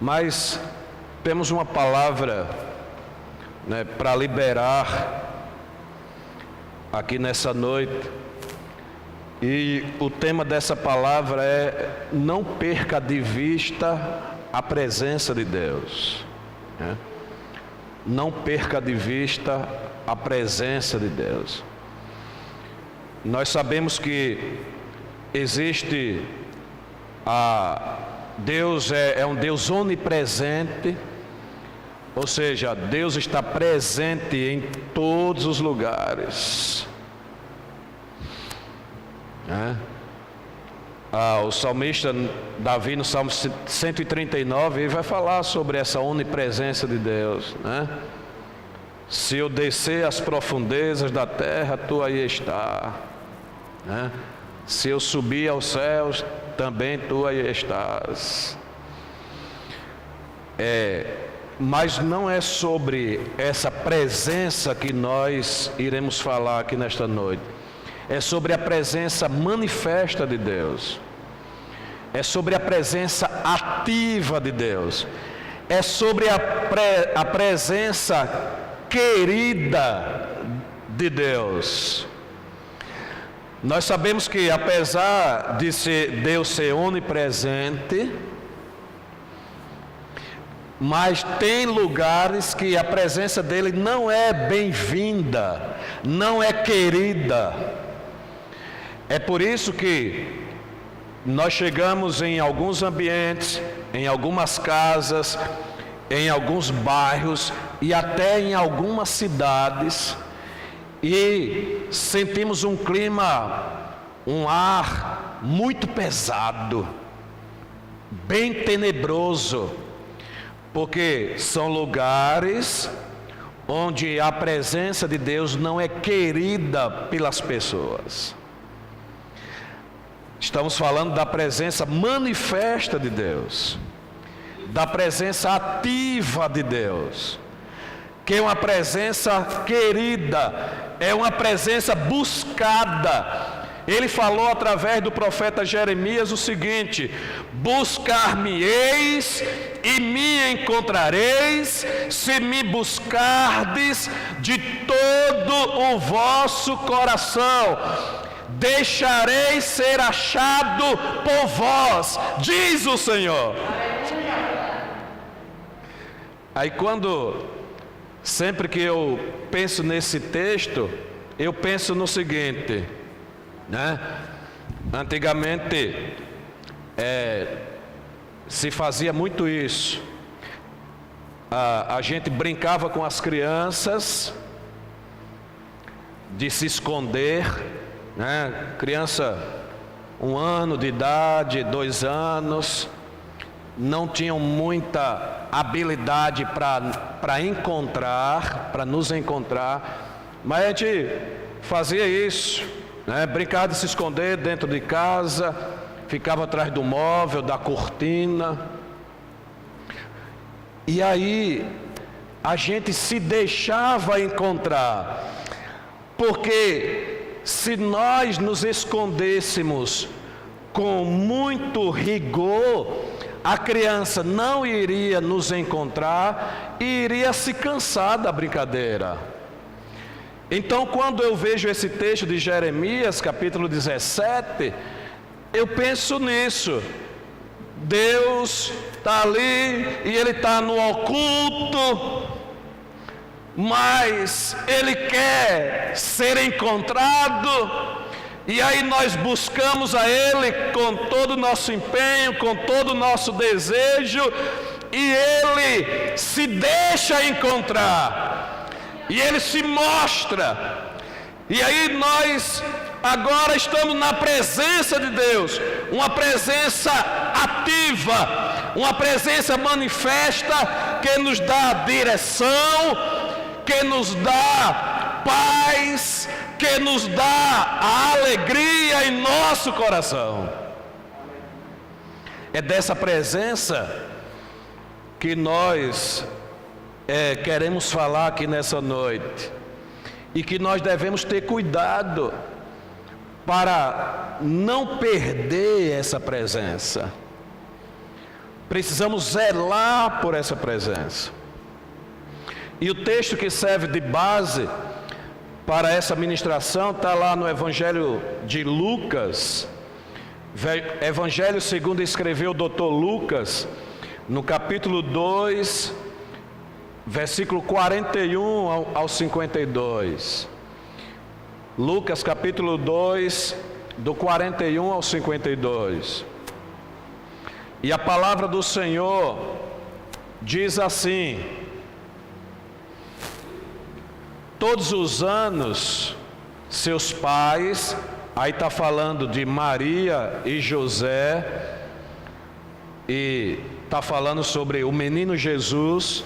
mas temos uma palavra, né, para liberar aqui nessa noite. E o tema dessa palavra é: não perca de vista a presença de Deus, né? Não perca de vista a presença de Deus. Nós sabemos que existe Deus é um Deus onipresente, ou seja, Deus está presente em todos os lugares, né? O salmista Davi, no Salmo 139, ele vai falar sobre essa onipresença de Deus, né? Se eu descer às profundezas da terra, tu aí está, né? Se eu subir aos céus, também tu aí estás. Mas não é sobre essa presença que nós iremos falar aqui nesta noite. É sobre a presença manifesta de Deus. É sobre a presença ativa de Deus. É sobre a presença querida de Deus. Nós sabemos que, apesar de Deus ser onipresente, mas tem lugares que a presença dele não é bem-vinda, não é querida. É por isso que nós chegamos em alguns ambientes, em algumas casas, em alguns bairros e até em algumas cidades, e sentimos um clima, um ar muito pesado, bem tenebroso, porque são lugares onde a presença de Deus não é querida pelas pessoas. Estamos falando da presença manifesta de Deus, da presença ativa de Deus, que é uma presença querida, é uma presença buscada. Ele falou através do profeta Jeremias o seguinte: buscar-me-eis e me encontrareis, se me buscardes de todo o vosso coração. Deixareis ser achado por vós, diz o Senhor. Aí sempre que eu penso nesse texto, eu penso no seguinte, né? Antigamente se fazia muito isso. A gente brincava com as crianças de se esconder, né? Criança 1 ano de idade, 2 anos, não tinham muita habilidade para nos encontrar, mas a gente fazia isso, né? Brincava de se esconder dentro de casa, ficava atrás do móvel, da cortina, e aí a gente se deixava encontrar, porque se nós nos escondêssemos com muito rigor, a criança não iria nos encontrar e iria se cansar da brincadeira. Então, quando eu vejo esse texto de Jeremias, capítulo 17, eu penso nisso. Deus está ali e Ele está no oculto, mas Ele quer ser encontrado. E aí nós buscamos a Ele com todo o nosso empenho, com todo o nosso desejo, e Ele se deixa encontrar, e Ele se mostra. E aí nós agora estamos na presença de Deus, uma presença ativa, uma presença manifesta, que nos dá direção, que nos dá paz, que nos dá a alegria em nosso coração. É dessa presença que nós queremos falar aqui nessa noite, e que nós devemos ter cuidado para não perder essa presença, Precisamos zelar por essa presença. E o texto que serve de base para essa ministração está lá no Evangelho de Lucas, Evangelho segundo escreveu o Dr. Lucas, no capítulo 2, versículo 41 ao 52. Lucas capítulo 2, do 41 ao 52. E a palavra do Senhor diz assim: todos os anos, seus pais, aí está falando de Maria e José, e está falando sobre o menino Jesus.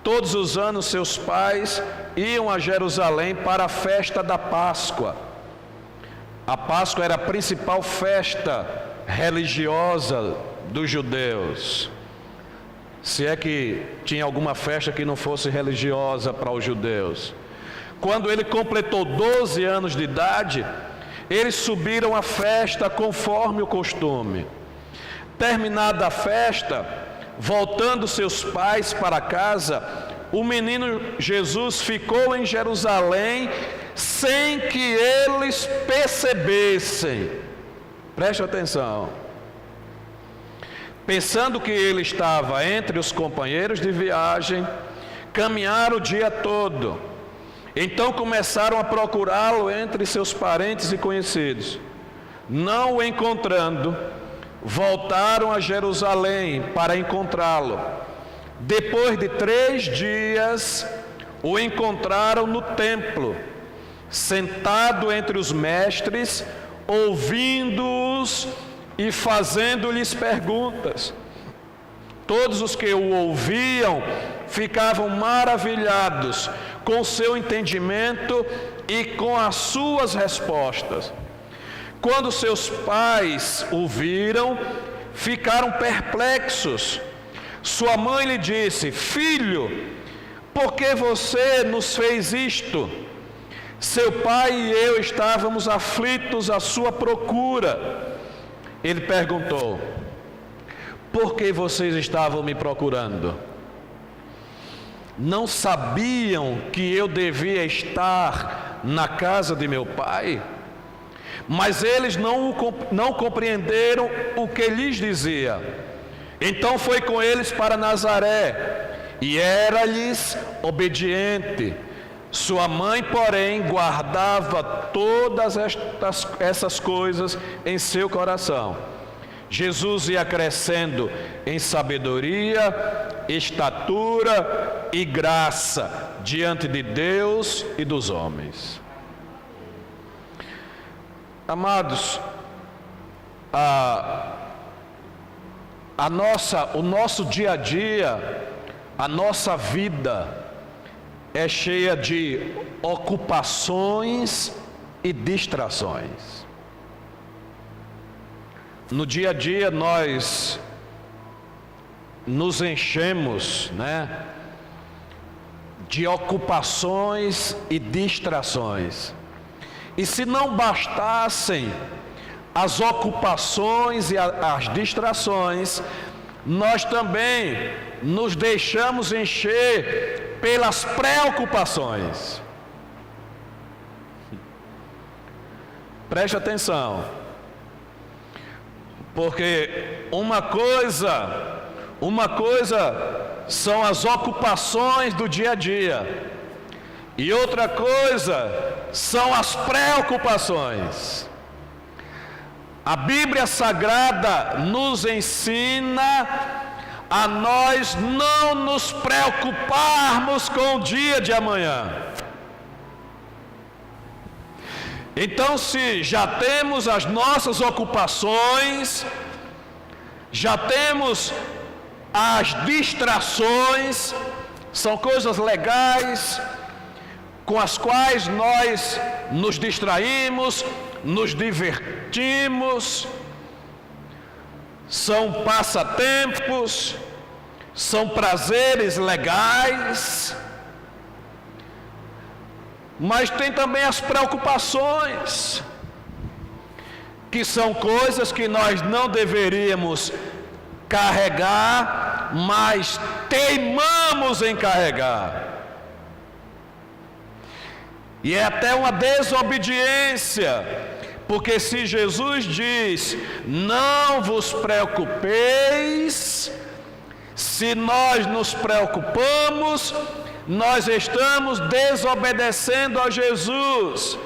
Todos os anos, seus pais iam a Jerusalém para a festa da Páscoa. A Páscoa era a principal festa religiosa dos judeus. Se é que tinha alguma festa que não fosse religiosa para os judeus. Quando ele completou 12 anos de idade, eles subiram à festa conforme o costume. Terminada a festa, voltando seus pais para casa, o menino Jesus ficou em Jerusalém sem que eles percebessem. Preste atenção. Pensando que ele estava entre os companheiros de viagem, caminharam o dia todo. Então começaram a procurá-lo entre seus parentes e conhecidos. Não o encontrando, voltaram a Jerusalém para encontrá-lo. Depois de 3 dias, o encontraram no templo, sentado entre os mestres, ouvindo-os e fazendo-lhes perguntas. Todos os que o ouviam ficavam maravilhados com o seu entendimento e com as suas respostas. Quando seus pais o viram, ficaram perplexos. Sua mãe lhe disse: filho, por que você nos fez isto? Seu pai e eu estávamos aflitos à sua procura. Ele perguntou: por que vocês estavam me procurando? Não sabiam que eu devia estar na casa de meu pai? Mas eles não compreenderam o que lhes dizia. Então foi com eles para Nazaré, e era-lhes obediente. Sua mãe, porém, guardava todas essas coisas em seu coração. Jesus ia crescendo em sabedoria, estatura e graça diante de Deus e dos homens. Amados, o nosso dia a dia, a nossa vida é cheia de ocupações e distrações. No dia a dia nós nos enchemos, de ocupações e distrações. E se não bastassem as ocupações e as distrações, nós também nos deixamos encher pelas preocupações. Preste atenção, porque uma coisa são as ocupações do dia a dia, e outra coisa são as preocupações. A Bíblia Sagrada nos ensina a nós não nos preocuparmos com o dia de amanhã. Então, se já temos as nossas ocupações, já temos as distrações, são coisas legais com as quais nós nos distraímos, nos divertimos, são passatempos, são prazeres legais, mas tem também as preocupações, que são coisas que nós não deveríamos carregar, mas teimamos em carregar. E é até uma desobediência, porque se Jesus diz: não vos preocupeis, se nós nos preocupamos, nós estamos desobedecendo a Jesus.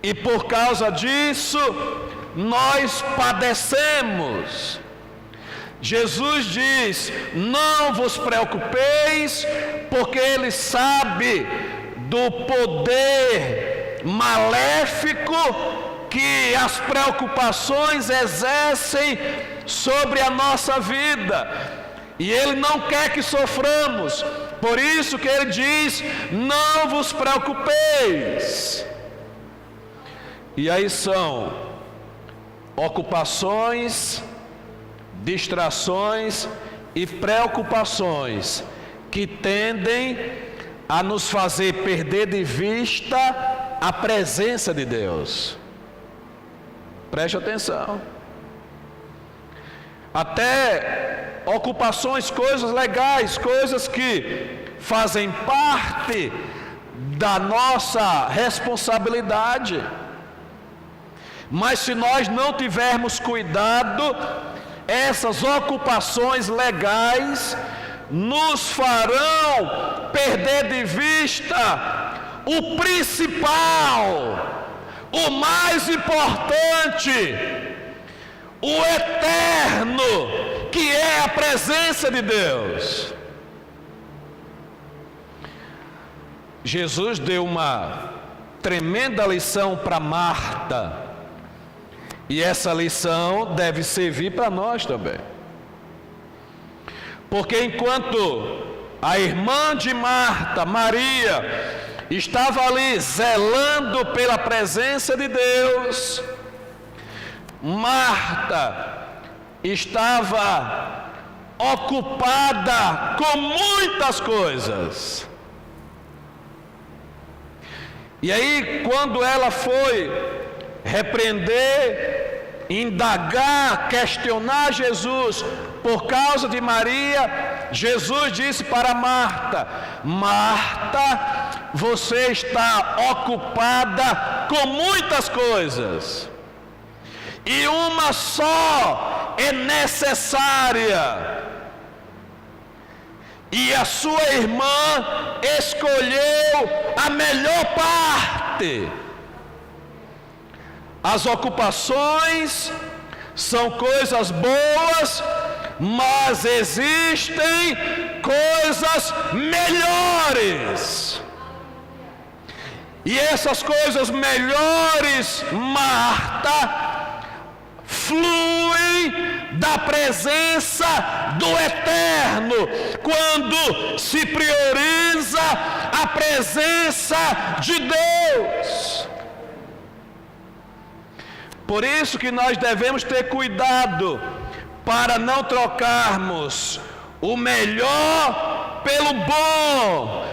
E por causa disso, nós padecemos. Jesus diz: não vos preocupeis, porque Ele sabe do poder maléfico que as preocupações exercem sobre a nossa vida. E Ele não quer que soframos. Por isso que Ele diz: não vos preocupeis. E aí são ocupações, distrações e preocupações que tendem a nos fazer perder de vista a presença de Deus. Preste atenção. Até ocupações, coisas legais, coisas que fazem parte da nossa responsabilidade. Mas se nós não tivermos cuidado, essas ocupações legais nos farão perder de vista o principal, o mais importante, o eterno, que é a presença de Deus. Jesus deu uma tremenda lição para Marta, e essa lição deve servir para nós também. Porque enquanto a irmã de Marta, Maria, estava ali zelando pela presença de Deus, Marta estava ocupada com muitas coisas. E aí, quando ela foi repreender, indagar, questionar Jesus por causa de Maria, Jesus disse para Marta: Marta, você está ocupada com muitas coisas, e uma só é necessária. E a sua irmã escolheu a melhor parte. As ocupações são coisas boas, mas existem coisas melhores. E essas coisas melhores, Marta, fluem da presença do Eterno, quando se prioriza a presença de Deus. Por isso que nós devemos ter cuidado para não trocarmos o melhor pelo bom.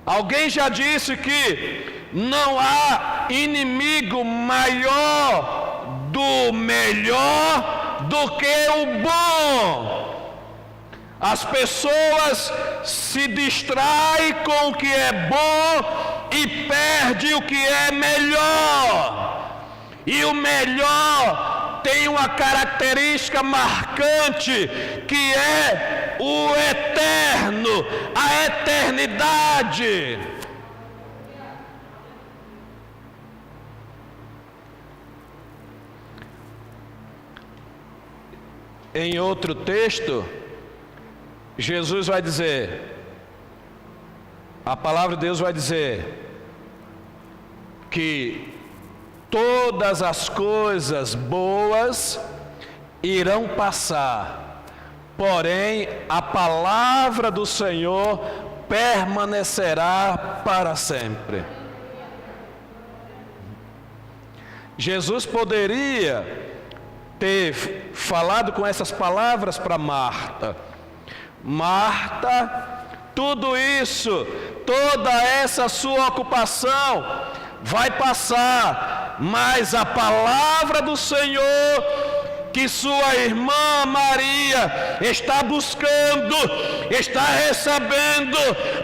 Alguém já disse que não há inimigo maior do melhor do que o bom. As pessoas se distraem com o que é bom e perdem o que é melhor. E o melhor tem uma característica marcante, que é o eterno, a eternidade. Em outro texto, Jesus vai dizer, a palavra de Deus vai dizer, que todas as coisas boas irão passar, porém a palavra do Senhor permanecerá para sempre. Jesus poderia ter falado com essas palavras para Marta: Marta, tudo isso, toda essa sua ocupação vai passar, mas a palavra do Senhor que sua irmã Maria está buscando, está recebendo,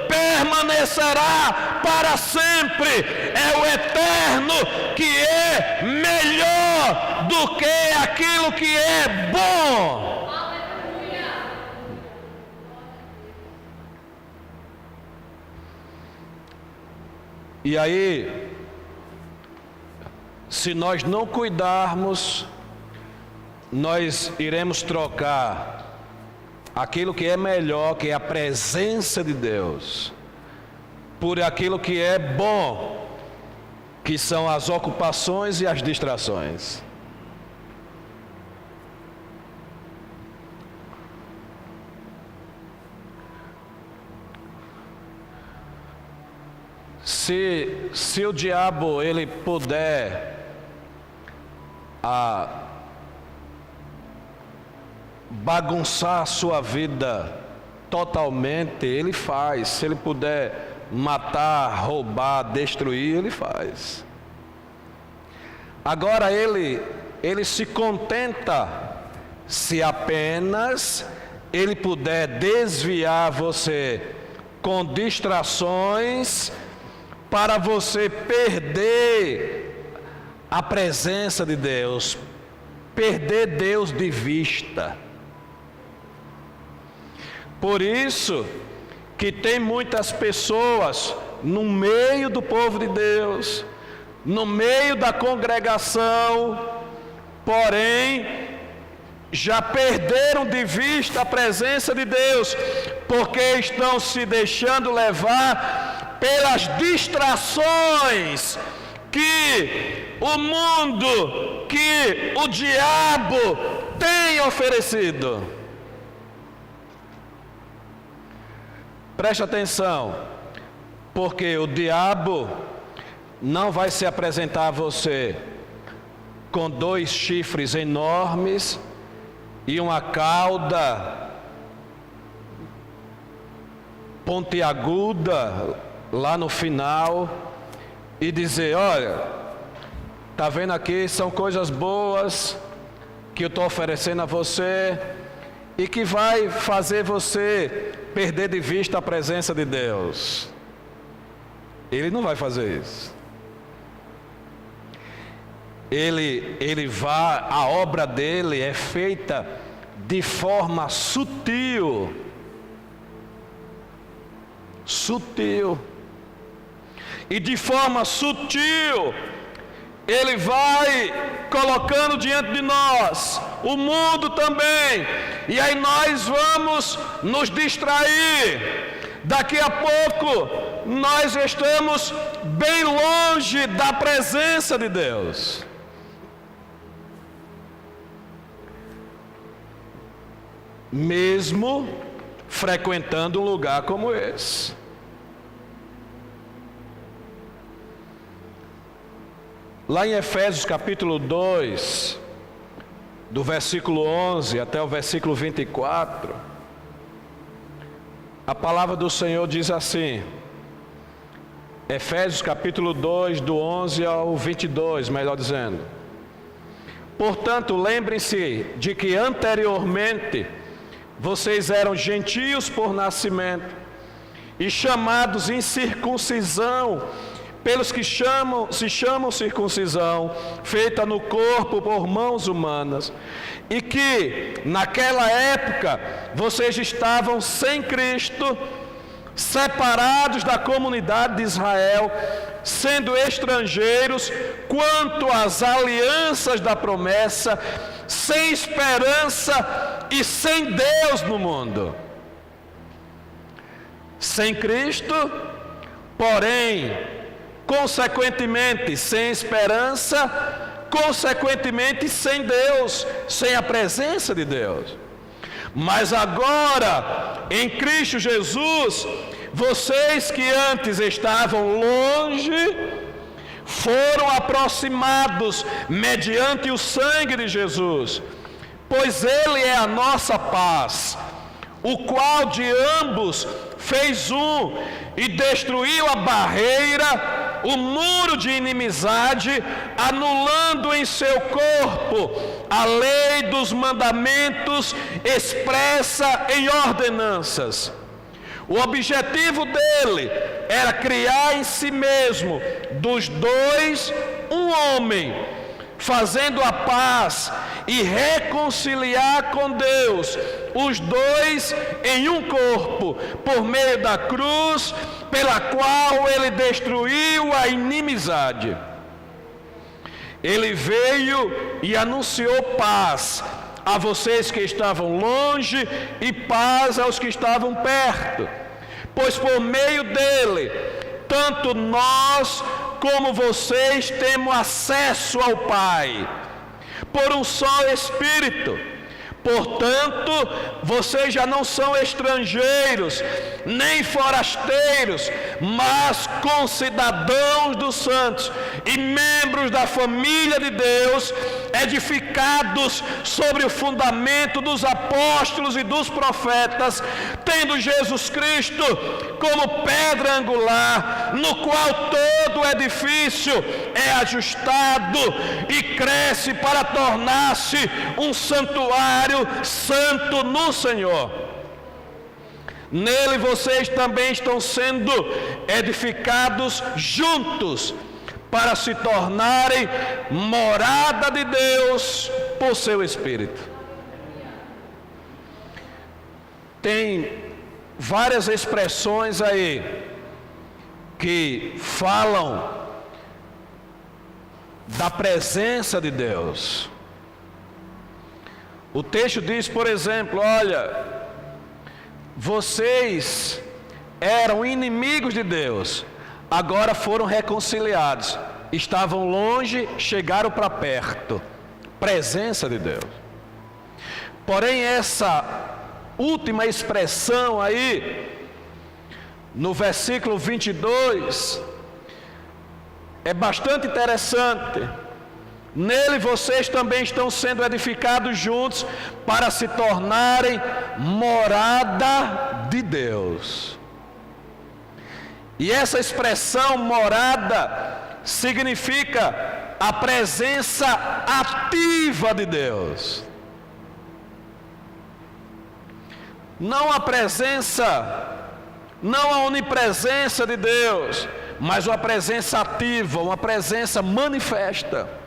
permanecerá para sempre. É o eterno que é melhor do que aquilo que é bom. E aí, se nós não cuidarmos, nós iremos trocar aquilo que é melhor, que é a presença de Deus, por aquilo que é bom, que são as ocupações e as distrações. Se o diabo ele puder bagunçar a sua vida totalmente, ele faz. Se ele puder matar, roubar, destruir, ele faz. Agora ele se contenta se apenas ele puder desviar você com distrações para você perder a presença de Deus, perder Deus de vista. Por isso que tem muitas pessoas no meio do povo de Deus, no meio da congregação, porém já perderam de vista a presença de Deus, porque estão se deixando levar pelas distrações que o mundo, que o diabo tem oferecido. Preste atenção, porque o diabo não vai se apresentar a você com 2 chifres enormes e uma cauda pontiaguda lá no final e dizer: olha, tá vendo aqui, são coisas boas que eu estou oferecendo a você e que vai fazer você perder de vista a presença de Deus. Ele não vai fazer isso. A obra dele é feita de forma sutil. E de forma sutil, ele vai colocando diante de nós o mundo também, e aí nós vamos nos distrair. Daqui a pouco nós estamos bem longe da presença de Deus. Mesmo frequentando um lugar como esse. Lá em Efésios capítulo 2, do versículo 11 até o versículo 24, a palavra do Senhor diz assim, Efésios capítulo 2, do 11 ao 22, melhor dizendo: portanto, lembrem-se de que anteriormente vocês eram gentios por nascimento e chamados incircuncisão pelos que se chamam circuncisão, feita no corpo por mãos humanas, e que naquela época vocês estavam sem Cristo, separados da comunidade de Israel, sendo estrangeiros quanto às alianças da promessa, sem esperança e sem Deus no mundo. Sem Cristo, porém, consequentemente sem esperança, consequentemente sem Deus, sem a presença de Deus. Mas agora, em Cristo Jesus, vocês que antes estavam longe, foram aproximados mediante o sangue de Jesus, pois Ele é a nossa paz, o qual de ambos fez um e destruiu a barreira o muro de inimizade, anulando em seu corpo a lei dos mandamentos expressa em ordenanças. O objetivo dele era criar em si mesmo, dos dois, um homem, fazendo a paz e reconciliar com Deus, os dois em um corpo, por meio da cruz, pela qual ele destruiu a inimizade. Ele veio e anunciou paz a vocês que estavam longe e paz aos que estavam perto, pois por meio dele, tanto nós como vocês temos acesso ao Pai, por um só Espírito. Portanto, vocês já não são estrangeiros, nem forasteiros, mas concidadãos dos santos e membros da família de Deus, edificados sobre o fundamento dos apóstolos e dos profetas, tendo Jesus Cristo como pedra angular, no qual todo edifício é ajustado e cresce para tornar-se um santuário santo no Senhor. Nele vocês também estão sendo edificados juntos para se tornarem morada de Deus por seu Espírito. Tem várias expressões aí que falam da presença de Deus. O texto diz, por exemplo, olha, vocês eram inimigos de Deus, agora foram reconciliados, estavam longe, chegaram para perto. Presença de Deus. Porém, essa última expressão aí, no versículo 22, é bastante interessante. Nele vocês também estão sendo edificados juntos para se tornarem morada de Deus. E essa expressão morada significa a presença ativa de Deus. Não a presença, não a onipresença de Deus, mas uma presença ativa, uma presença manifesta.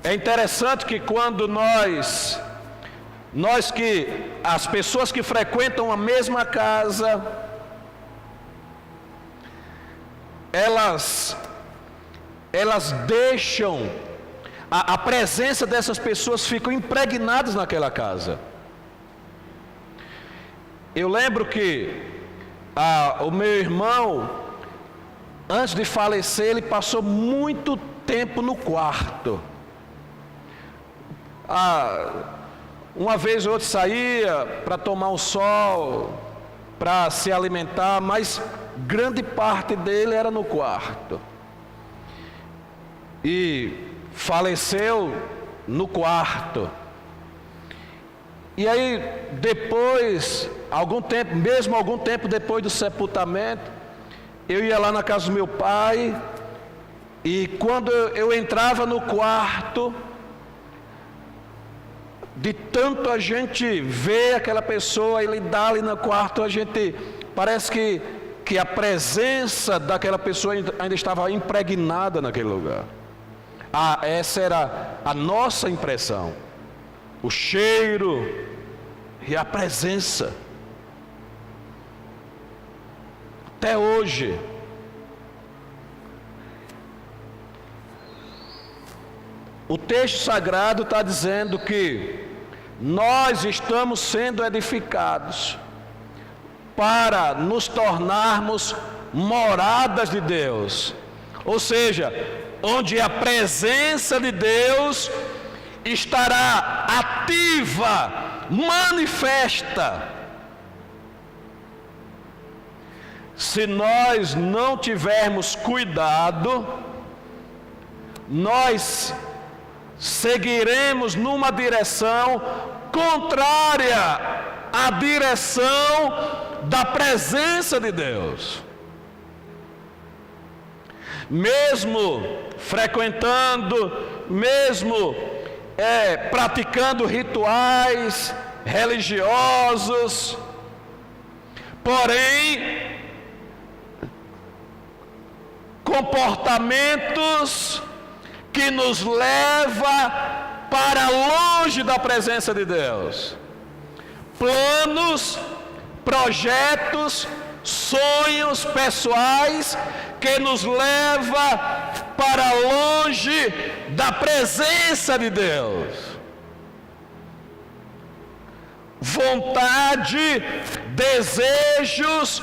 É interessante que quando nós que as pessoas que frequentam a mesma casa, elas deixam, a presença dessas pessoas ficam impregnadas naquela casa. Eu lembro que o meu irmão, antes de falecer, ele passou muito tempo no quarto. Uma vez ou outra saía para tomar um sol, para se alimentar, mas grande parte dele era no quarto. E faleceu no quarto. E aí depois, algum tempo depois do sepultamento, eu ia lá na casa do meu pai, e quando eu entrava no quarto, de tanto a gente ver aquela pessoa, ele dá ali no quarto, a gente parece que a presença daquela pessoa ainda estava impregnada naquele lugar. Essa era a nossa impressão, o cheiro e a presença. Até hoje. O texto sagrado está dizendo que nós estamos sendo edificados para nos tornarmos moradas de Deus. Ou seja, onde a presença de Deus estará ativa, manifesta. Se nós não tivermos cuidado, nós seguiremos numa direção contrária à direção da presença de Deus. mesmo frequentando, mesmo praticando rituais religiosos, porém, comportamentos que nos levam para longe da presença de Deus. Planos, projetos, sonhos pessoais que nos levam para longe da presença de Deus. Vontade, desejos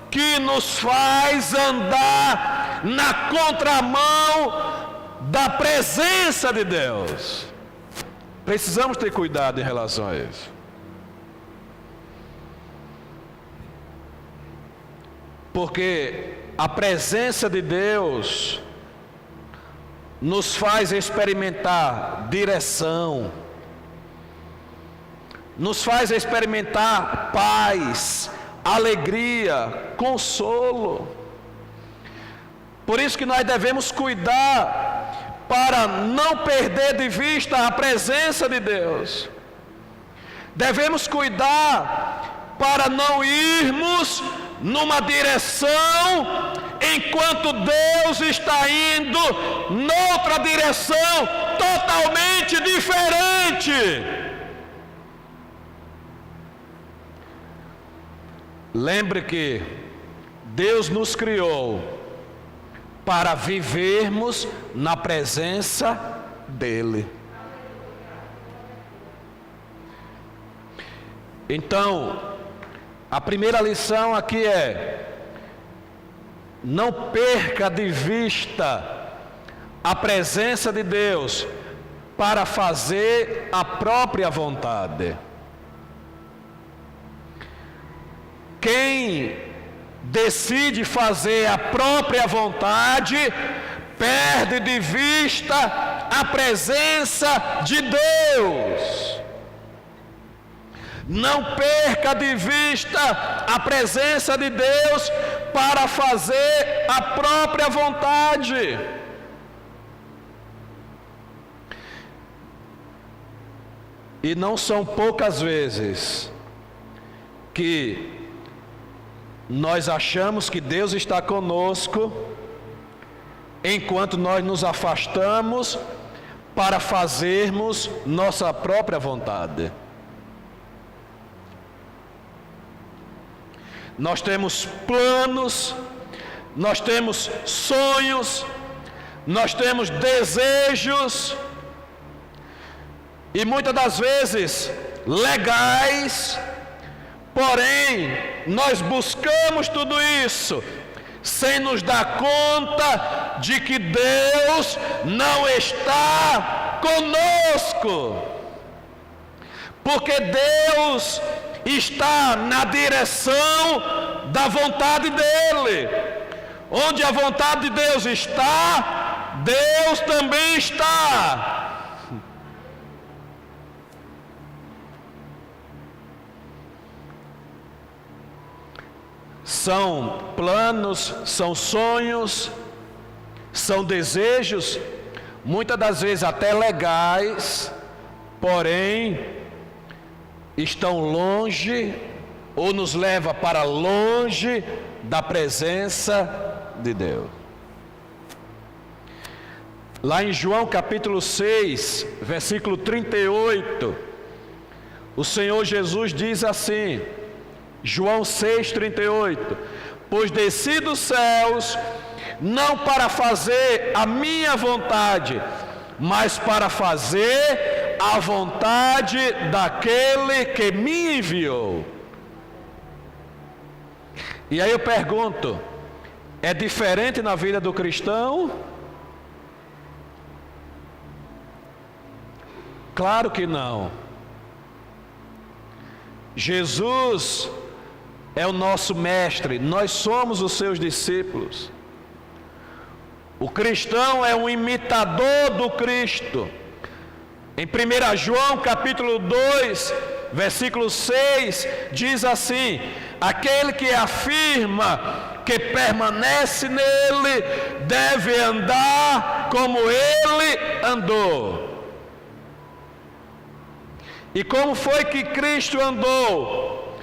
que nos faz andar na contramão da presença de Deus. Precisamos ter cuidado em relação a isso. Porque a presença de Deus nos faz experimentar direção, nos faz experimentar paz, alegria, consolo. Por isso que nós devemos cuidar para não perder de vista a presença de Deus. Devemos cuidar para não irmos numa direção enquanto Deus está indo noutra direção totalmente diferente. Lembre que Deus nos criou para vivermos na presença dEle. Então, a primeira lição aqui é: não perca de vista a presença de Deus para fazer a própria vontade. Quem decide fazer a própria vontade perde de vista a presença de Deus. Não perca de vista a presença de Deus para fazer a própria vontade. E não são poucas vezes que nós achamos que Deus está conosco, enquanto nós nos afastamos para fazermos nossa própria vontade. Nós temos planos, nós temos sonhos, nós temos desejos, e muitas das vezes legais, porém nós buscamos tudo isso sem nos dar conta de que Deus não está conosco, porque Deus está na direção da vontade dEle. Onde a vontade de Deus está, Deus também está. São planos, são sonhos, são desejos, muitas das vezes até legais, porém estão longe ou nos leva para longe da presença de Deus. Lá em João capítulo 6, versículo 38, o Senhor Jesus diz assim, João 6, 38, pois desci dos céus, não para fazer a minha vontade, mas para fazer a vontade daquele que me enviou. E aí eu pergunto, é diferente na vida do cristão? Claro que não. Jesus é o nosso mestre, nós somos os seus discípulos. O cristão é um imitador do Cristo. Em 1 João capítulo 2, versículo 6, diz assim: aquele que afirma que permanece nele deve andar como ele andou. E como foi que Cristo andou?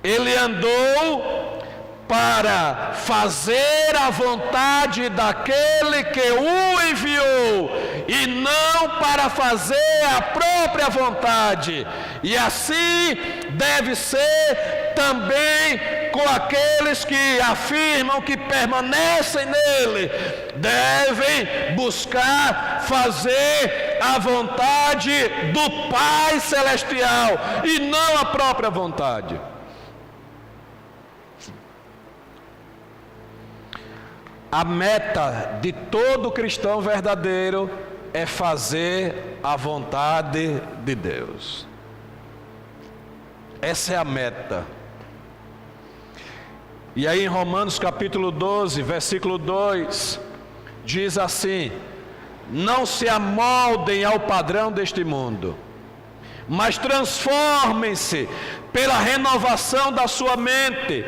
Ele andou para fazer a vontade daquele que o enviou, e não para fazer a própria vontade. E assim deve ser também com aqueles que afirmam que permanecem nele, devem buscar fazer a vontade do Pai Celestial e não a própria vontade. A meta de todo cristão verdadeiro é fazer a vontade de Deus. Essa é a meta. E aí em Romanos capítulo 12, versículo 2, diz assim: não se amoldem ao padrão deste mundo, mas transformem-se pela renovação da sua mente,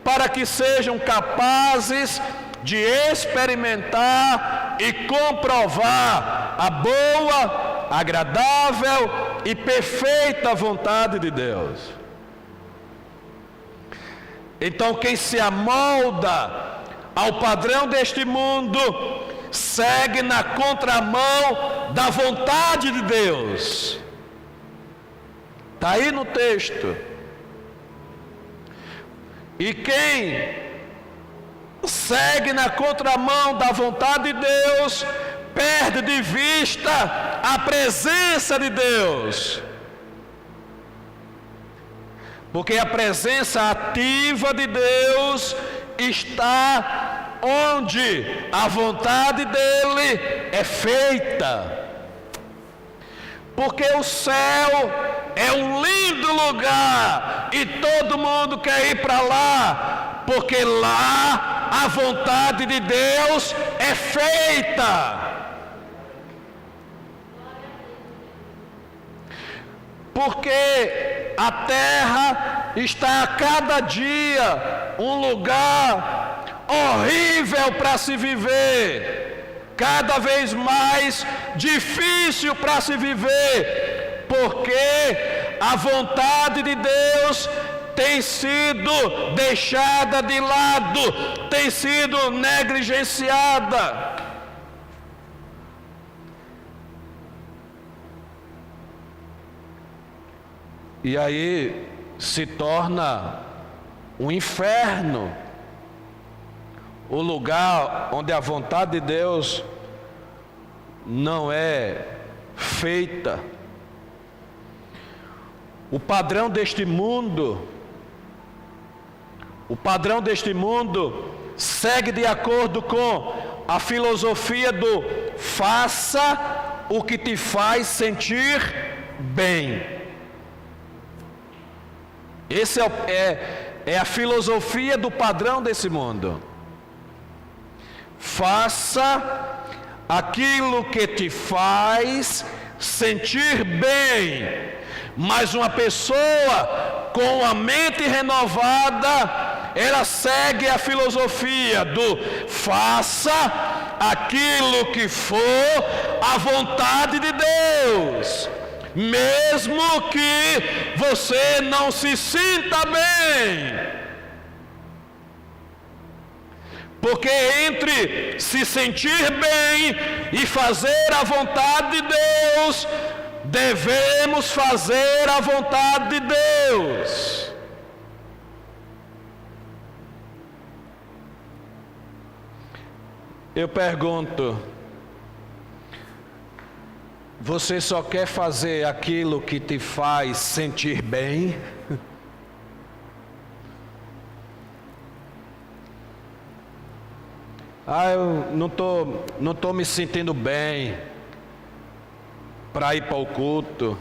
para que sejam capazes de experimentar e comprovar a boa, agradável e perfeita vontade de Deus. Então, quem se amolda ao padrão deste mundo segue na contramão da vontade de Deus. Está aí no texto. E quem segue na contramão da vontade de Deus perde de vista a presença de Deus. Porque a presença ativa de Deus está onde a vontade dele é feita. Porque o céu é um lindo lugar e todo mundo quer ir para lá, porque lá a vontade de Deus é feita. Porque a terra está a cada dia um lugar horrível para se viver, cada vez mais difícil para se viver, porque a vontade de Deus tem sido deixada de lado, tem sido negligenciada. E aí se torna um inferno, o lugar onde a vontade de Deus não é feita. O padrão deste mundo segue de acordo com a filosofia do faça o que te faz sentir bem. Esse é a filosofia do padrão desse mundo. Faça aquilo que te faz sentir bem. Mas uma pessoa com a mente renovada, ela segue a filosofia do faça aquilo que for a vontade de Deus, mesmo que você não se sinta bem. Porque entre se sentir bem e fazer a vontade de Deus, devemos fazer a vontade de Deus. Eu pergunto, você só quer fazer aquilo que te faz sentir bem? Eu não tô me sentindo bem para ir para o culto.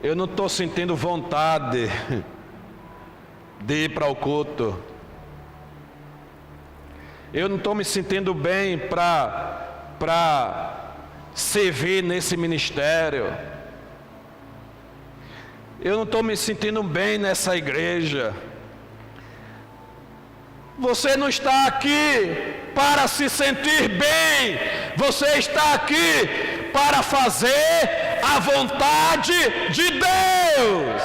Eu não estou sentindo vontade de ir para o culto. Eu não estou me sentindo bem para servir nesse ministério. eu não estou me sentindo bem nessa igreja. Você não está aqui para se sentir bem, você está aqui para fazer a vontade de Deus.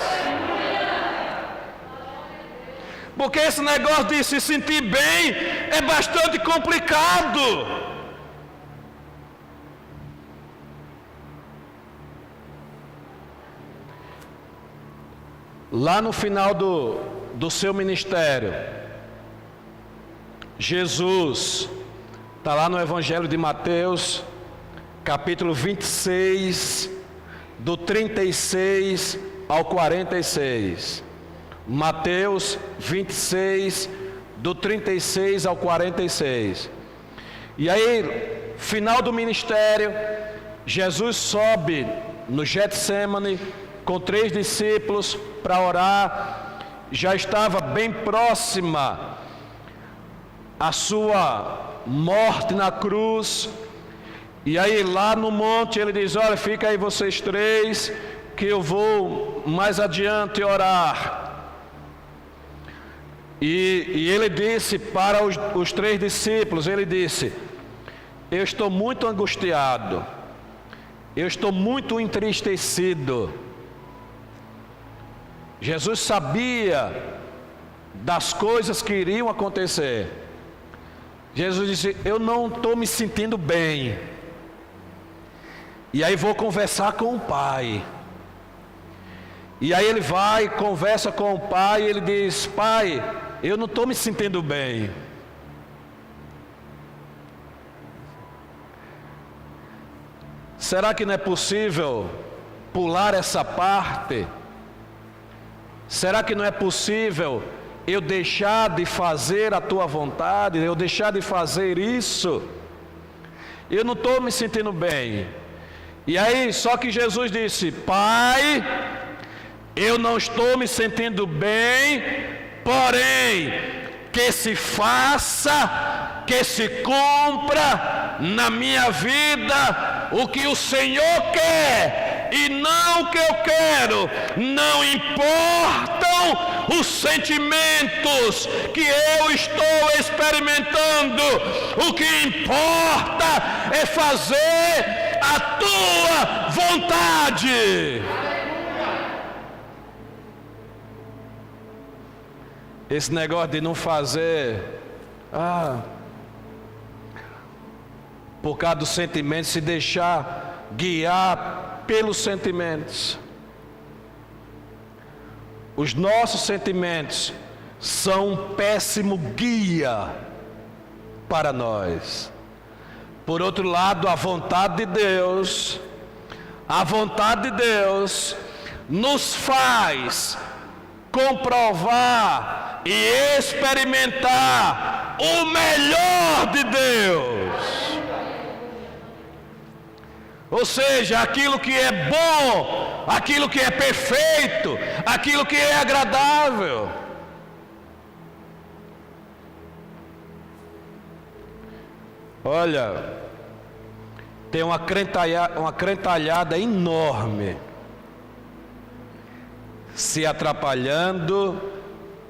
Porque esse negócio de se sentir bem é bastante complicado. Lá no final do seu ministério, Jesus está lá no Evangelho de Mateus, capítulo 26, do 36 ao 46. Mateus 26, do 36 ao 46. E aí, final do ministério, Jesus sobe no Getsêmani com 3 discípulos para orar. Já estava bem próxima a sua morte na cruz. E aí lá no monte ele diz: olha, fica aí vocês 3, que eu vou mais adiante orar. E ele disse para os 3 discípulos, ele disse: eu estou muito angustiado, eu estou muito entristecido. Jesus sabia das coisas que iriam acontecer. Jesus disse: eu não estou me sentindo bem. E aí vou conversar com o Pai. E aí ele vai, conversa com o Pai, e ele diz: Pai, eu não estou me sentindo bem. Será que não é possível pular essa parte? Será que não é possível eu deixar de fazer a tua vontade, eu deixar de fazer isso? Eu não estou me sentindo bem. E aí, só que Jesus disse: Pai, eu não estou me sentindo bem, porém, que se faça, que se cumpra na minha vida o que o Senhor quer e não o que eu quero. Não importam os sentimentos que eu estou experimentando, o que importa é fazer a tua vontade. Esse negócio de não fazer por causa dos sentimentos, se deixar guiar pelos sentimentos. Os nossos sentimentos são um péssimo guia para nós. Por outro lado, a vontade de Deus nos faz comprovar e experimentar o melhor de Deus. Ou seja, aquilo que é bom, aquilo que é perfeito, aquilo que é agradável. Olha, tem uma crentalhada enorme se atrapalhando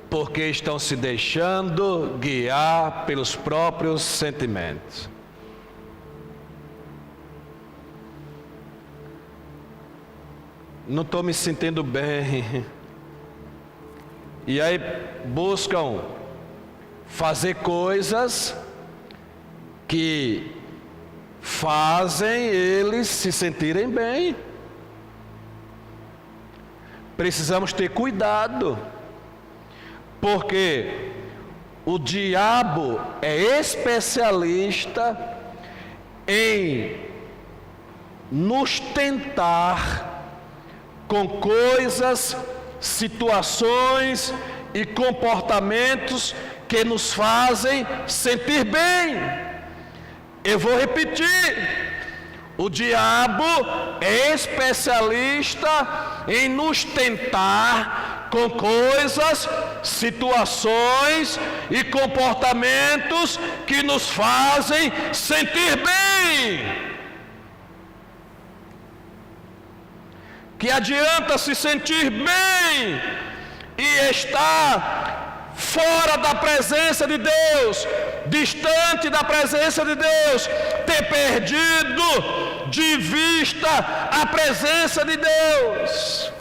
porque estão se deixando guiar pelos próprios sentimentos. Não estou me sentindo bem. E aí buscam fazer coisas que fazem eles se sentirem bem. Precisamos ter cuidado, porque o diabo é especialista em nos tentar com coisas, situações e comportamentos que nos fazem sentir bem. Eu vou repetir: o diabo é especialista em nos tentar com coisas, situações e comportamentos que nos fazem sentir bem. Que adianta se sentir bem e estar fora da presença de Deus, distante da presença de Deus, ter perdido de vista a presença de Deus.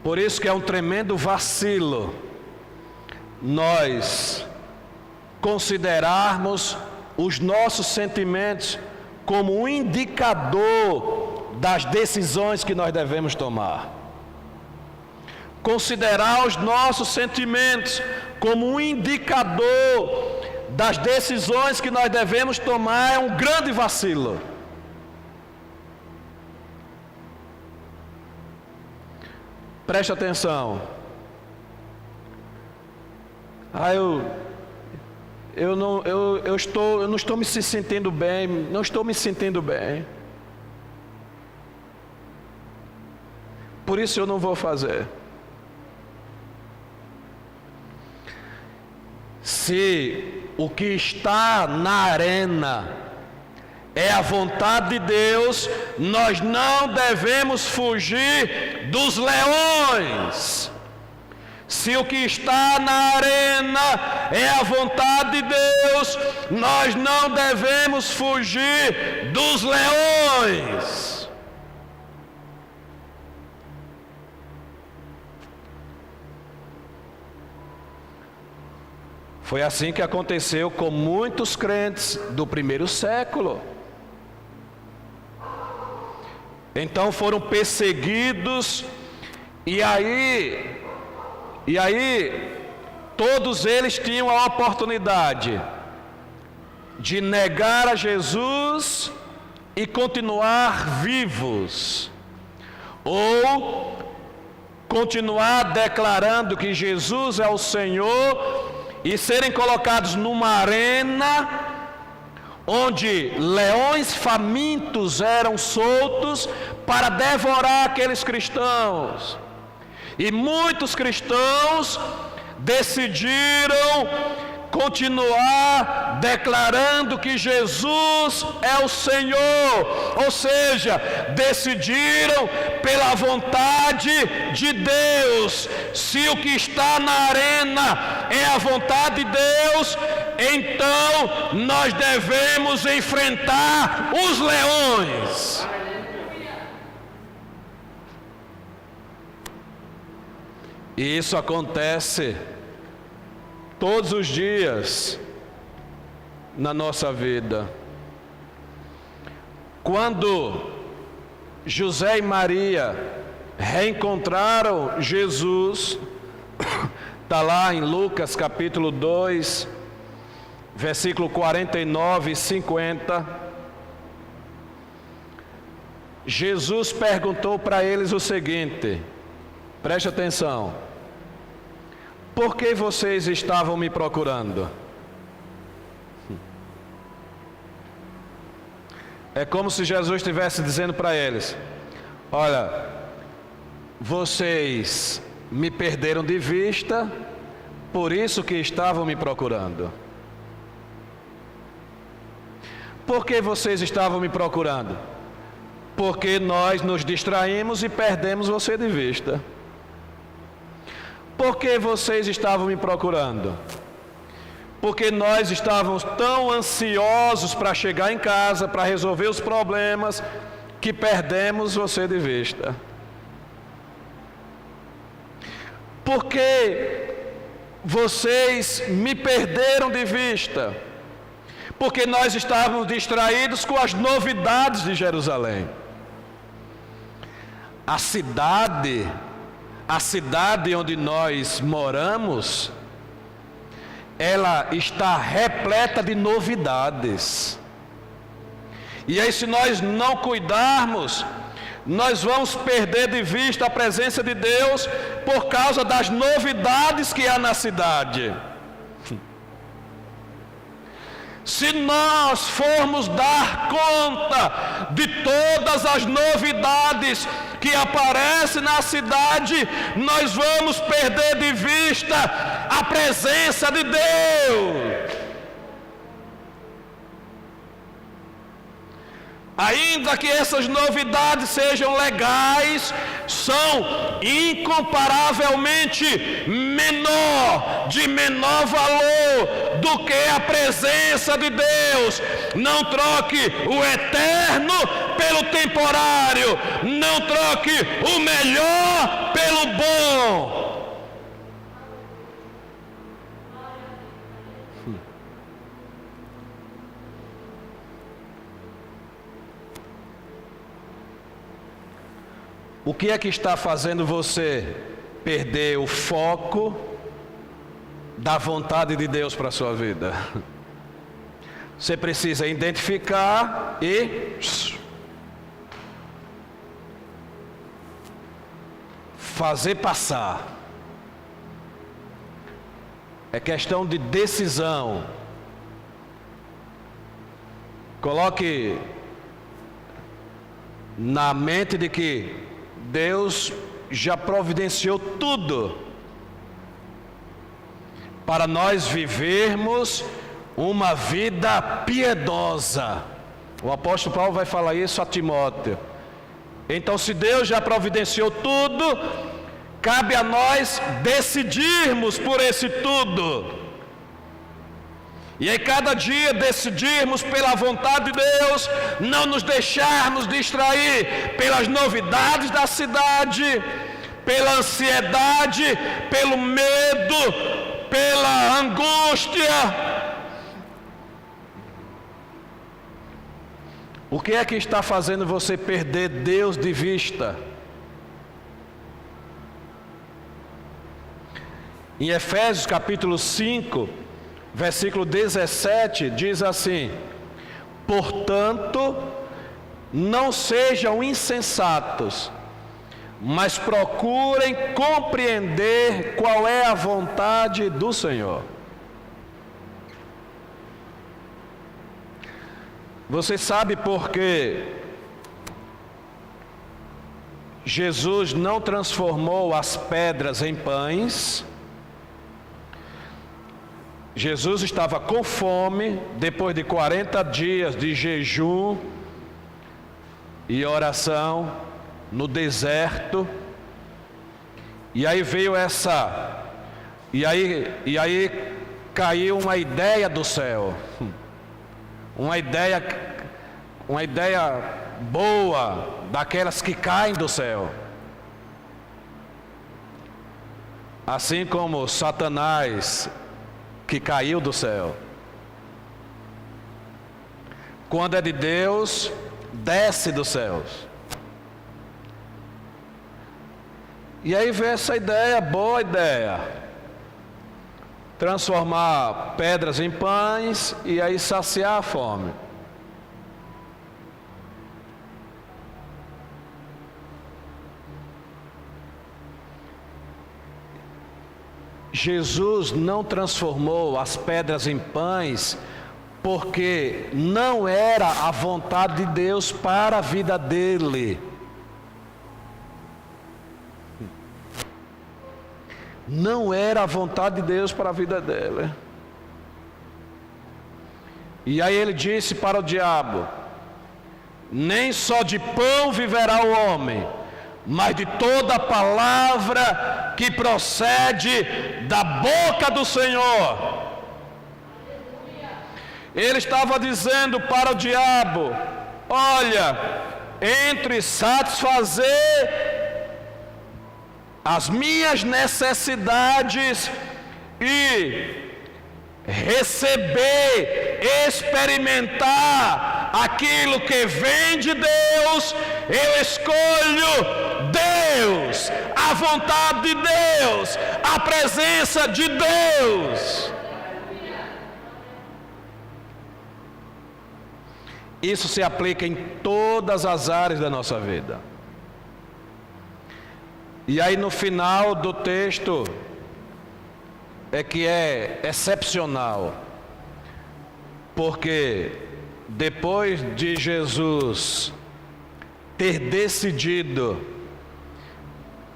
Por isso que é um tremendo vacilo nós considerarmos os nossos sentimentos como um indicador das decisões que nós devemos tomar. Considerar os nossos sentimentos como um indicador das decisões que nós devemos tomar é um grande vacilo. Preste atenção. Eu não estou me sentindo bem, não estou me sentindo bem. Por isso eu não vou fazer. Se o que está na arena é a vontade de Deus, nós não devemos fugir dos leões. Se o que está na arena é a vontade de Deus, nós não devemos fugir dos leões. Foi assim que aconteceu com muitos crentes do primeiro século. Então foram perseguidos, e aí todos eles tinham a oportunidade de negar a Jesus e continuar vivos, ou continuar declarando que Jesus é o Senhor e serem colocados numa arena onde leões famintos eram soltos para devorar aqueles cristãos. E muitos cristãos decidiram continuar declarando que Jesus é o Senhor, ou seja, decidiram pela vontade de Deus. Se o que está na arena é a vontade de Deus, então nós devemos enfrentar os leões. E isso acontece todos os dias na nossa vida. Quando José e Maria reencontraram Jesus, está lá em Lucas capítulo 2, versículo 49 e 50. Jesus perguntou para eles o seguinte, preste atenção: por que vocês estavam me procurando? É como se Jesus estivesse dizendo para eles: olha, vocês me perderam de vista, por isso que estavam me procurando. Por que vocês estavam me procurando? Porque nós nos distraímos e perdemos você de vista. Por que vocês estavam me procurando? Porque nós estávamos tão ansiosos para chegar em casa, para resolver os problemas, que perdemos você de vista. Por que vocês me perderam de vista? Porque nós estávamos distraídos com as novidades de Jerusalém. A cidade onde nós moramos, ela está repleta de novidades. E aí, se nós não cuidarmos, nós vamos perder de vista a presença de Deus por causa das novidades que há na cidade. Se nós formos dar conta de todas as novidades que aparecem na cidade, nós vamos perder de vista a presença de Deus. ainda que essas novidades sejam legais, são incomparavelmente de menor valor do que a presença de Deus. Não troque o eterno pelo temporário, não troque o melhor pelo bom. O que é que está fazendo você perder o foco da vontade de Deus para a sua vida? Você precisa identificar e fazer passar. É questão de decisão. Coloque na mente de que Deus já providenciou tudo para nós vivermos uma vida piedosa. O apóstolo Paulo vai falar isso a Timóteo. Então, se Deus já providenciou tudo, cabe a nós decidirmos por esse tudo. E aí cada dia decidirmos pela vontade de Deus, não nos deixarmos distrair pelas novidades da cidade, pela ansiedade, pelo medo, pela angústia. O que é que está fazendo você perder Deus de vista? Em Efésios capítulo 5, versículo 17, diz assim: portanto, não sejam insensatos, mas procurem compreender qual é a vontade do Senhor. Você sabe por que Jesus não transformou as pedras em pães? Jesus estava com fome, depois de 40 dias de jejum e oração no deserto. E aí veio e aí caiu uma ideia do céu. Uma ideia boa, daquelas que caem do céu. Assim como Satanás, que caiu do céu. Quando é de Deus, desce dos céus. E aí vem essa ideia, boa ideia, transformar pedras em pães e aí saciar a fome. Jesus não transformou as pedras em pães porque não era a vontade de Deus para a vida dele. Não era a vontade de Deus para a vida dele. E aí ele disse para o diabo: nem só de pão viverá o homem, mas de toda palavra que procede da boca do Senhor. Ele estava dizendo para o diabo: olha, entre satisfazer as minhas necessidades e receber, experimentar aquilo que vem de Deus, eu escolho Deus, a vontade de Deus, a presença de Deus. Isso se aplica em todas as áreas da nossa vida. E aí no final do texto é que é excepcional, porque depois de Jesus ter decidido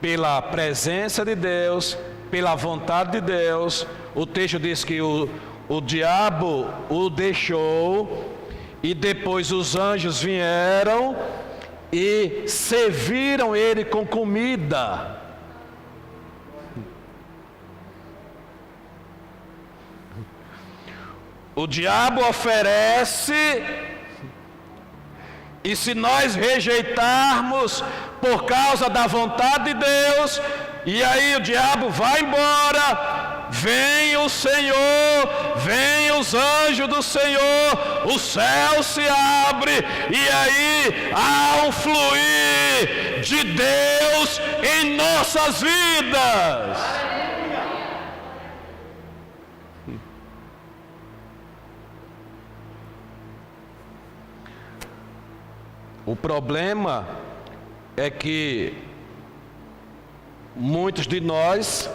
pela presença de Deus, pela vontade de Deus, o texto diz que o diabo o deixou E depois os anjos vieram e serviram ele com comida. O diabo oferece, e se nós rejeitarmos por causa da vontade de Deus, e aí o diabo vai embora, vem o Senhor, vem os anjos do Senhor, o céu se abre, e aí há um fluir de Deus em nossas vidas. O problema é que muitos de nós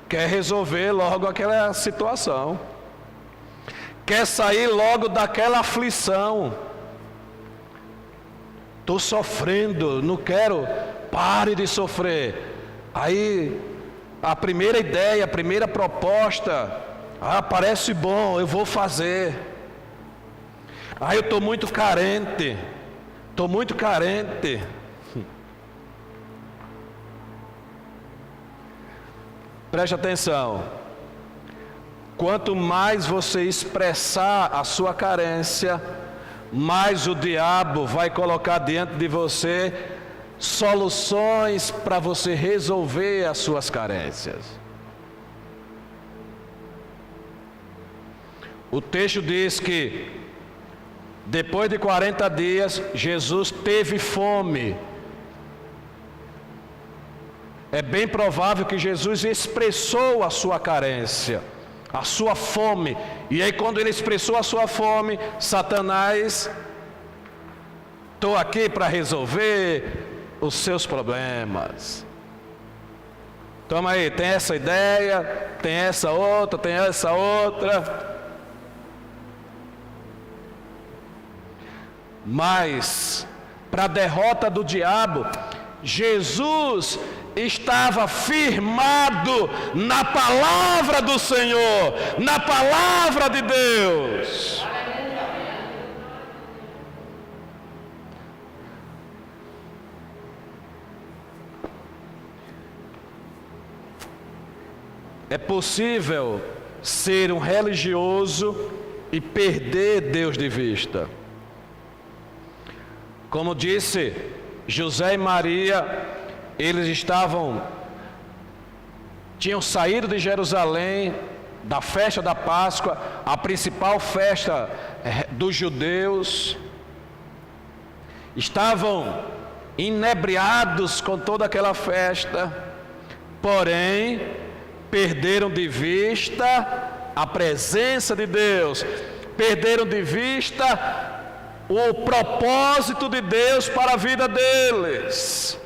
quer resolver logo aquela situação, quer sair logo daquela aflição. Estou sofrendo, não quero, pare de sofrer. Aí a primeira ideia, a primeira proposta, parece bom, eu vou fazer. Eu estou muito carente. Estou muito carente. Preste atenção. Quanto mais você expressar a sua carência, mais o diabo vai colocar diante de você soluções para você resolver as suas carências. O texto diz que depois de 40 dias, Jesus teve fome. É bem provável que Jesus expressou a sua carência, a sua fome. E aí quando ele expressou a sua fome, Satanás, estou aqui para resolver os seus problemas. Toma aí, tem essa ideia, tem essa outra, tem essa outra. Mas, para a derrota do diabo, Jesus estava firmado na palavra do Senhor, na palavra de Deus. É possível ser um religioso e perder Deus de vista. Como disse, José e Maria, eles tinham saído de Jerusalém, da festa da Páscoa, a principal festa dos judeus, estavam inebriados com toda aquela festa, porém, perderam de vista a presença de Deus, perderam de vista o propósito de Deus para a vida deles.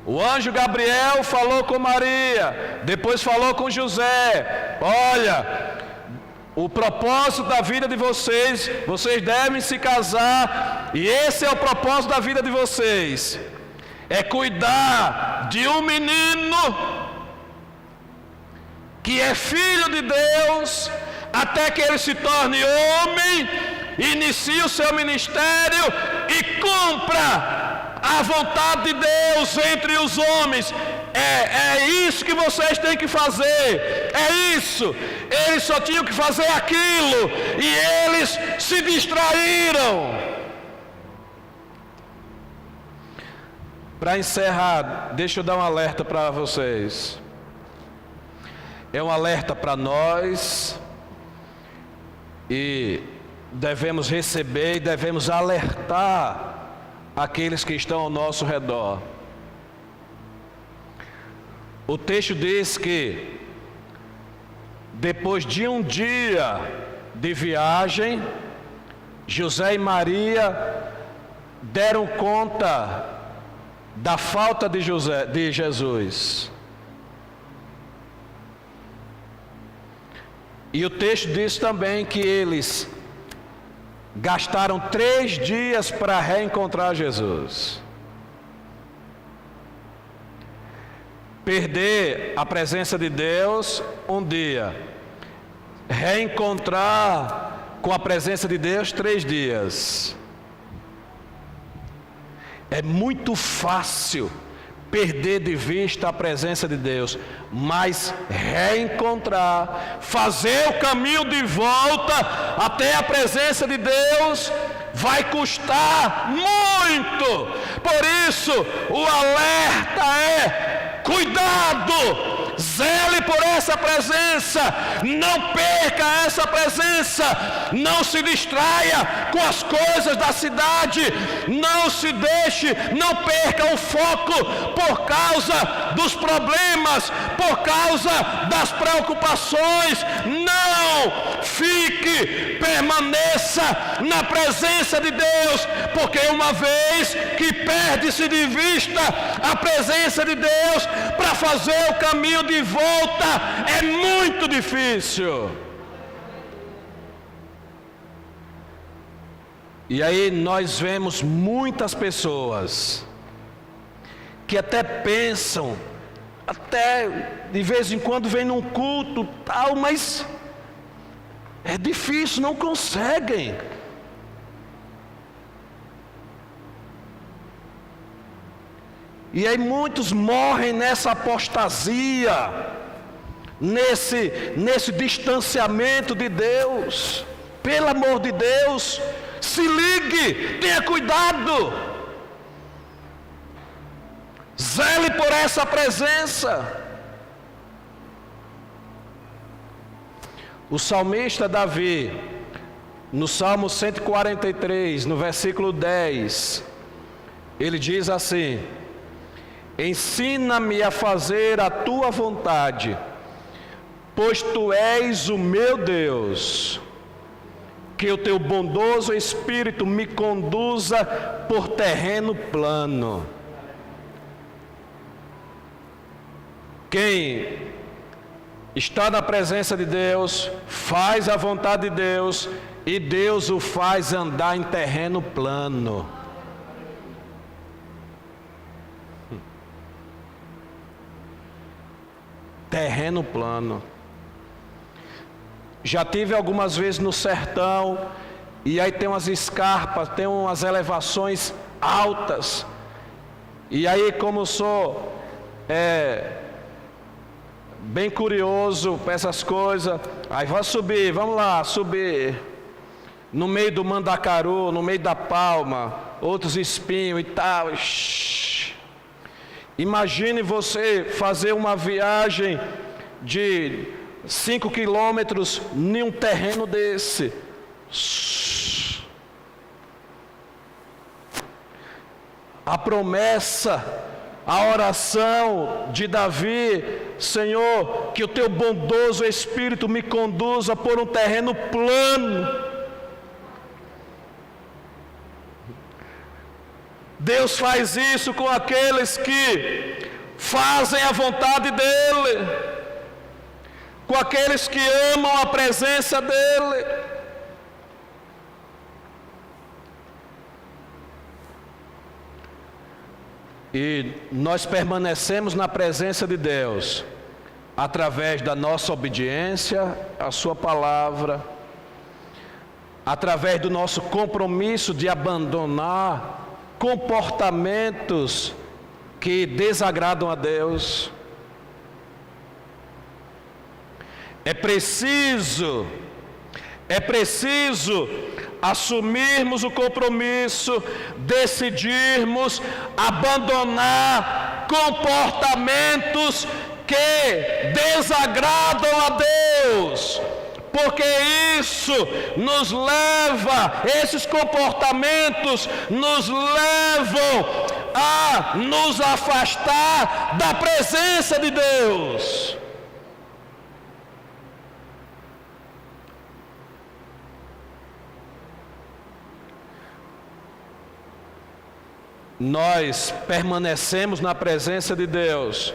O anjo Gabriel falou com Maria, depois falou com José: olha, o propósito da vida de vocês, vocês devem se casar, e esse é o propósito da vida de vocês, é cuidar de um menino que é filho de Deus, até que ele se torne homem, inicie o seu ministério e cumpra a vontade de Deus entre os homens. É isso que vocês têm que fazer, é isso. Eles só tinham que fazer aquilo, e eles se distraíram. Para encerrar, deixa eu dar um alerta para vocês. É um alerta para nós, e devemos receber e devemos alertar aqueles que estão ao nosso redor. O texto diz que depois de um dia de viagem, José e Maria deram conta da falta de Jesus. E o texto diz também que eles gastaram 3 dias para reencontrar Jesus. Perder a presença de Deus um dia, reencontrar com a presença de Deus 3 dias. É muito fácil perder de vista a presença de Deus, mas reencontrar, fazer o caminho de volta até a presença de Deus, vai custar muito. Por isso, o alerta é: cuidado! Zele por essa presença, não perca essa presença, não se distraia com as coisas da cidade, não perca o foco por causa dos problemas, por causa das preocupações. Não permaneça na presença de Deus, porque uma vez que perde-se de vista a presença de Deus, para fazer o caminho de volta é muito difícil. E aí nós vemos muitas pessoas que até pensam, até de vez em quando vem num culto tal, mas é difícil, não conseguem. E aí muitos morrem nessa apostasia, nesse distanciamento de Deus. Pelo amor de Deus, se ligue, tenha cuidado. Zele por essa presença. O salmista Davi, no Salmo 143, no versículo 10, ele diz assim: ensina-me a fazer a tua vontade, pois tu és o meu Deus. Que o teu bondoso Espírito me conduza por terreno plano. Quem está na presença de Deus, faz a vontade de Deus, e Deus o faz andar em terreno plano. Terreno plano. Já tive algumas vezes no sertão, e aí tem umas escarpas, tem umas elevações altas, e aí como eu sou bem curioso para essas coisas, aí vamos lá subir, no meio do mandacaru, no meio da palma, outros espinhos e tal. Imagine você fazer uma viagem de 5 quilômetros em um terreno desse. A promessa, a oração de Davi: Senhor, que o teu bondoso Espírito me conduza por um terreno plano. Deus faz isso com aqueles que fazem a vontade dEle, com aqueles que amam a presença dEle. E nós permanecemos na presença de Deus através da nossa obediência à sua palavra, através do nosso compromisso de abandonar comportamentos que desagradam a Deus. É preciso assumirmos o compromisso, decidirmos abandonar comportamentos que desagradam a Deus, porque esses comportamentos nos levam a nos afastar da presença de Deus. Nós permanecemos na presença de Deus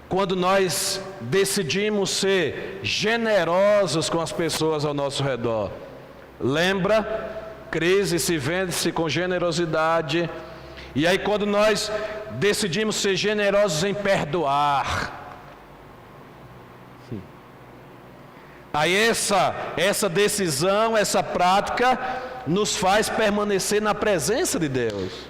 quando nós decidimos ser generosos com as pessoas ao nosso redor. Lembra? Crise se vence com generosidade. E aí quando nós decidimos ser generosos em perdoar, Aí essa decisão, essa prática, nos faz permanecer na presença de Deus.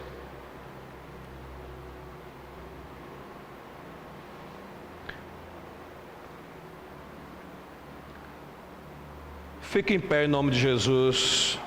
Fique em pé em nome de Jesus.